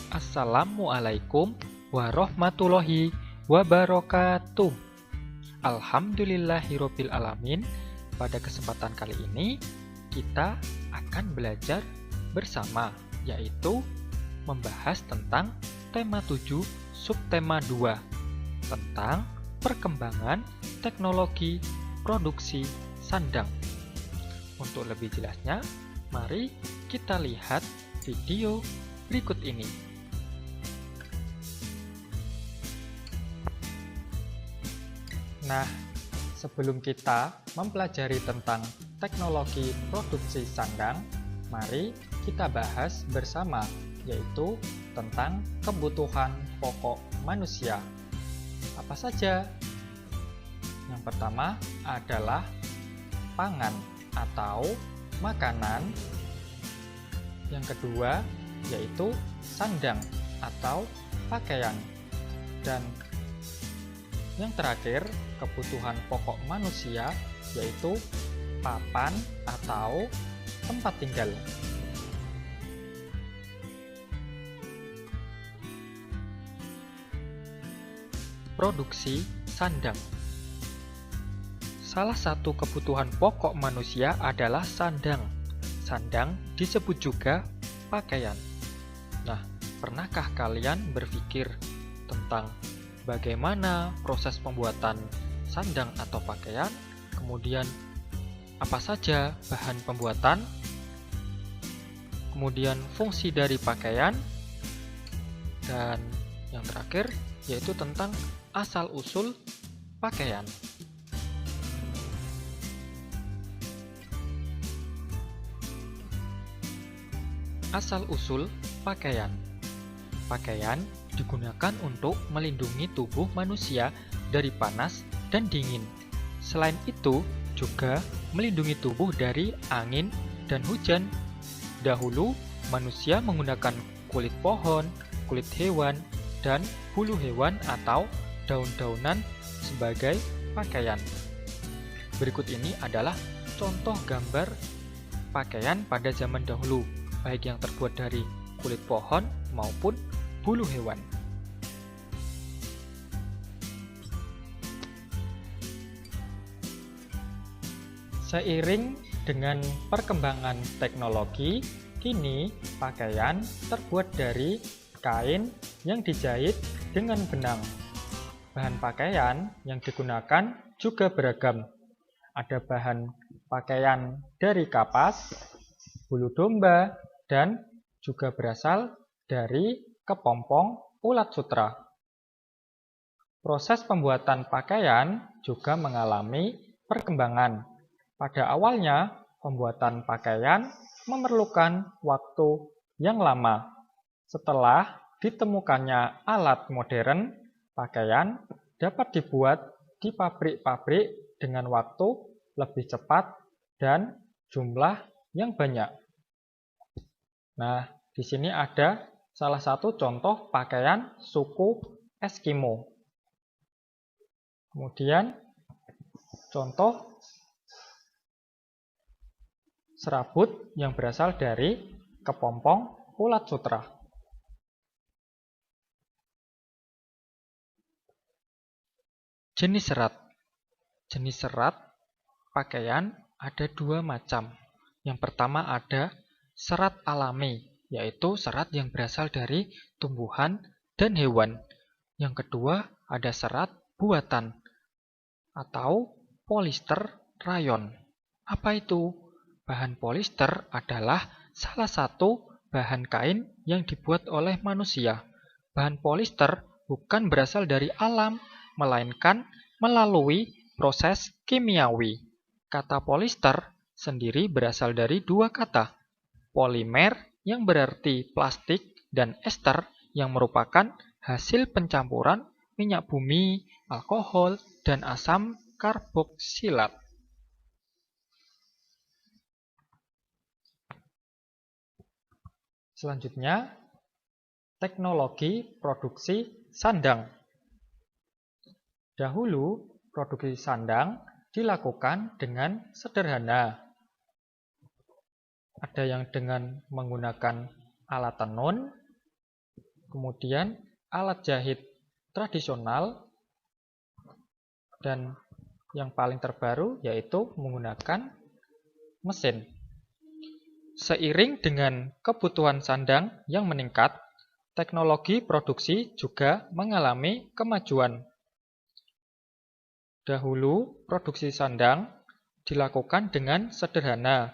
Assalamualaikum warahmatullahi wabarakatuh. Alhamdulillahirabbil alamin. Pada kesempatan kali ini kita akan belajar bersama, yaitu membahas tentang tema 7 subtema 2 tentang perkembangan teknologi produksi sandang. Untuk lebih jelasnya, mari kita lihat video berikut ini. Nah, sebelum kita mempelajari tentang teknologi produksi sandang, mari kita bahas bersama, yaitu tentang kebutuhan pokok manusia. Apa saja? Yang pertama adalah pangan atau makanan. Yang kedua yaitu sandang atau pakaian. Dan yang terakhir, kebutuhan pokok manusia yaitu papan atau tempat tinggal. Produksi sandang. Salah satu kebutuhan pokok manusia adalah sandang. Sandang disebut juga pakaian. Nah, pernahkah kalian berpikir tentang bagaimana proses pembuatan sandang atau pakaian, kemudian apa saja bahan pembuatan, kemudian fungsi dari pakaian, dan yang terakhir yaitu tentang asal-usul pakaian. Asal-usul pakaian. Pakaian digunakan untuk melindungi tubuh manusia dari panas dan dingin. Selain itu, juga melindungi tubuh dari angin dan hujan. Dahulu, manusia menggunakan kulit pohon, kulit hewan, dan bulu hewan atau daun-daunan sebagai pakaian. Berikut ini adalah contoh gambar pakaian pada zaman dahulu, baik yang terbuat dari kulit pohon maupun bulu hewan. Seiring dengan perkembangan teknologi, kini pakaian terbuat dari kain yang dijahit dengan benang. Bahan pakaian yang digunakan juga beragam. Ada bahan pakaian dari kapas, bulu domba, dan juga berasal dari kepompong ulat sutra. Proses pembuatan pakaian juga mengalami perkembangan. Pada awalnya, pembuatan pakaian memerlukan waktu yang lama. Setelah ditemukannya alat modern, pakaian dapat dibuat di pabrik-pabrik dengan waktu lebih cepat dan jumlah yang banyak. Nah, di sini ada salah satu contoh pakaian suku Eskimo. Kemudian contoh serabut yang berasal dari kepompong ulat sutra. Jenis serat. Jenis serat pakaian ada dua macam. Yang pertama ada serat alami, yaitu serat yang berasal dari tumbuhan dan hewan. Yang kedua ada serat buatan atau polister rayon. Apa itu? Bahan polister adalah salah satu bahan kain yang dibuat oleh manusia. Bahan polister bukan berasal dari alam, melainkan melalui proses kimiawi. Kata polister sendiri berasal dari dua kata, polimer yang berarti plastik dan ester yang merupakan hasil pencampuran minyak bumi, alkohol, dan asam karboksilat. Selanjutnya, teknologi produksi sandang. Dahulu, produksi sandang dilakukan dengan sederhana. Ada yang dengan menggunakan alat tenun, Kemudian alat jahit tradisional, dan yang paling terbaru yaitu menggunakan mesin. Seiring dengan kebutuhan sandang yang meningkat, teknologi produksi juga mengalami kemajuan. Dahulu, produksi sandang dilakukan dengan sederhana.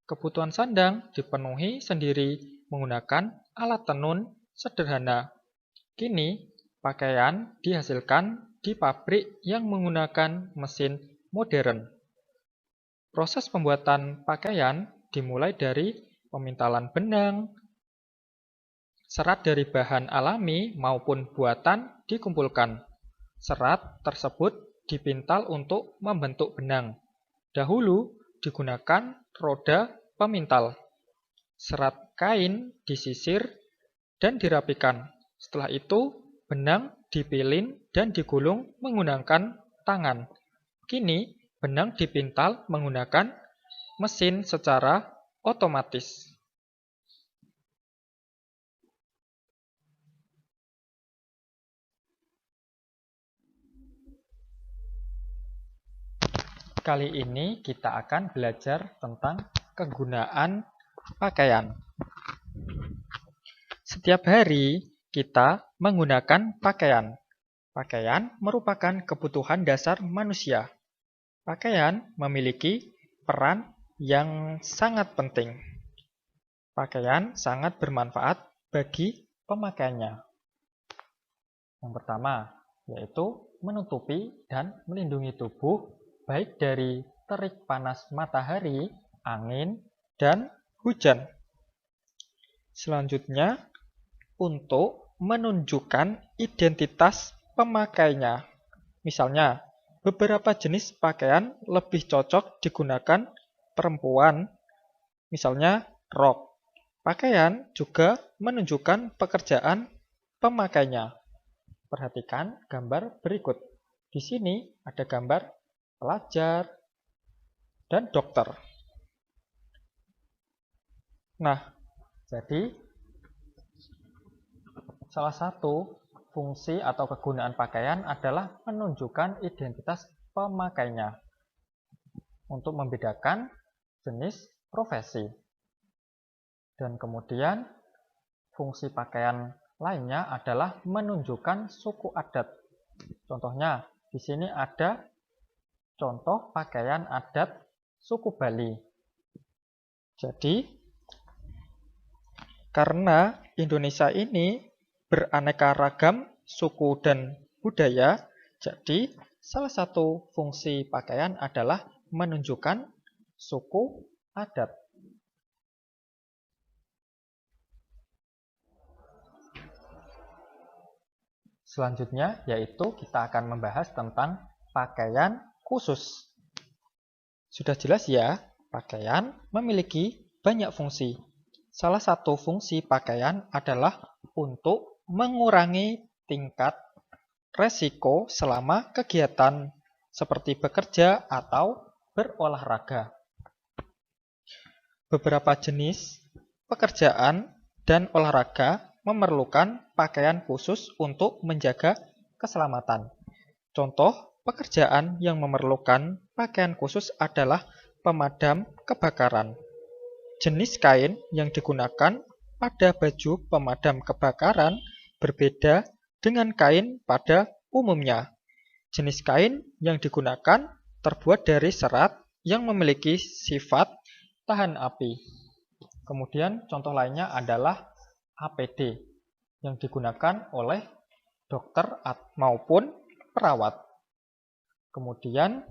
Kebutuhan sandang dipenuhi sendiri menggunakan alat tenun sederhana. Kini, pakaian dihasilkan di pabrik yang menggunakan mesin modern. Proses pembuatan pakaian dimulai dari pemintalan benang, serat dari bahan alami maupun buatan dikumpulkan. Serat tersebut dipintal untuk membentuk benang. Dahulu digunakan roda pemintal. Serat kain disisir dan dirapikan. Setelah itu, benang dipilin dan digulung menggunakan tangan. Kini, benang dipintal menggunakan mesin secara otomatis. Kali ini kita akan belajar tentang kegunaan pakaian. Setiap hari kita menggunakan pakaian. Pakaian merupakan kebutuhan dasar manusia. Pakaian memiliki peran yang sangat penting. Pakaian sangat bermanfaat bagi pemakaiannya. Yang pertama, yaitu menutupi dan melindungi tubuh baik dari terik panas matahari, angin, dan hujan. Selanjutnya, untuk menunjukkan identitas pemakainya. Misalnya, beberapa jenis pakaian lebih cocok digunakan perempuan, misalnya rok. Pakaian juga menunjukkan pekerjaan pemakainya. Perhatikan gambar berikut. Di sini ada gambar pelajar dan dokter. Nah, jadi salah satu fungsi atau kegunaan pakaian adalah menunjukkan identitas pemakainya untuk membedakan jenis profesi. Dan kemudian fungsi pakaian lainnya adalah menunjukkan suku adat. Contohnya, di sini ada contoh pakaian adat suku Bali. Jadi, karena Indonesia ini beraneka ragam suku dan budaya, jadi salah satu fungsi pakaian adalah menunjukkan suku adat. Selanjutnya yaitu kita akan membahas tentang pakaian khusus. Sudah jelas ya, pakaian memiliki banyak fungsi. Salah satu fungsi pakaian adalah untuk mengurangi tingkat resiko selama kegiatan seperti bekerja atau berolahraga. Beberapa jenis pekerjaan dan olahraga memerlukan pakaian khusus untuk menjaga keselamatan. Contoh pekerjaan yang memerlukan pakaian khusus adalah pemadam kebakaran. Jenis kain yang digunakan pada baju pemadam kebakaran berbeda dengan kain pada umumnya. Jenis kain yang digunakan terbuat dari serat yang memiliki sifat tahan api. Kemudian contoh lainnya adalah APD yang digunakan oleh dokter maupun perawat. Kemudian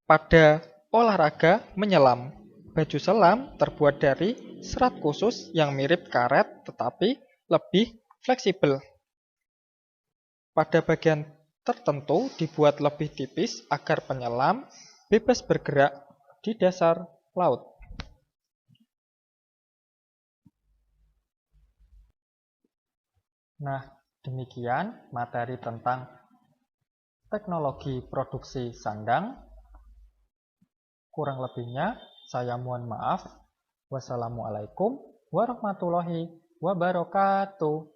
pada olahraga menyelam, baju selam terbuat dari serat khusus yang mirip karet tetapi lebih fleksibel. Pada bagian tertentu dibuat lebih tipis agar penyelam bebas bergerak di dasar laut. Nah, demikian materi tentang teknologi produksi sandang. Kurang lebihnya, saya mohon maaf. Wassalamualaikum warahmatullahi wabarakatuh.